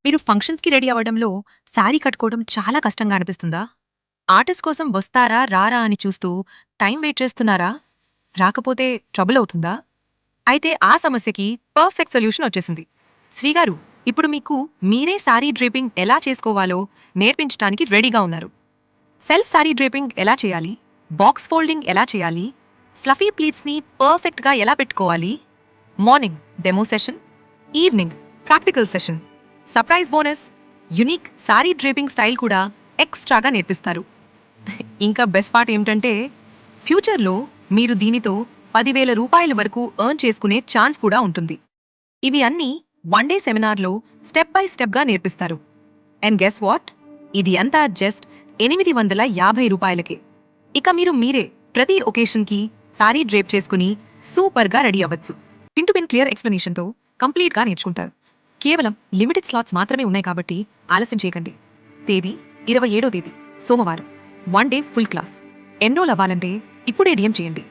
మీరు ఫంక్షన్స్‌కి రెడీ అవ్వడంలో శారీ కట్టుకోవడం చాలా కష్టంగా అనిపిస్తుందా? ఆర్టిస్ట్ కోసం వస్తారా? రారా? అని చూస్తూ టైం వెయిట్ చేస్తున్నారా? రాకపోతే ట్రబుల్ అవుతుందా? అయితే ఆ సమస్యకి పర్ఫెక్ట్ సొల్యూషన్ వచ్చేసింది. శ్రీగారు, ఇప్పుడు మీకు మీరే శారీ డ్రేపింగ్ ఎలా చేసుకోవాలో నేర్పించడానికి రెడీగా ఉన్నారు. సెల్ఫ్ శారీ డ్రేపింగ్ ఎలా చేయాలి? బాక్స్ ఫోల్డింగ్ ఎలా చేయాలి? ఫ్లఫీ ప్లీట్స్‌ని పర్ఫెక్ట్‌గా ఎలా పెట్టుకోవాలి? Morning demo session, evening practical session, surprise bonus, unique sorry draping style కూడా ఎక్స్ట్రాగా నేర్పిస్తారు. ఇంకా బెస్ట్ పార్ట్ ఏమిటంటే ఫ్యూచర్లో మీరు దీనితో 10,000 రూపాయల వరకు ఎర్న్ చేసుకునే ఛాన్స్ కూడా ఉంటుంది. ఇవి అన్నీ వన్ డే సెమినార్లో స్టెప్ బై స్టెప్గా నేర్పిస్తారు. అండ్ గెస్ వాట్, ఇది అంతా జస్ట్ 850 రూపాయలకే. ఇక మీరే ప్రతి ఒకేషన్కి సారీ డ్రేప్ చేసుకుని సూపర్గా రెడీ అవ్వచ్చు. పిన్ టు పిన్ క్లియర్ ఎక్స్ప్లెనేషన్తో కంప్లీట్గా నేర్చుకుంటారు. కేవలం లిమిటెడ్ స్లాట్స్ మాత్రమే ఉన్నాయి కాబట్టి ఆలస్యం చేయకండి. తేదీ 27వ తేదీ సోమవారం, one day full class. Enrol అవ్వాలంటే ఇప్పుడే డిఎం చేయండి.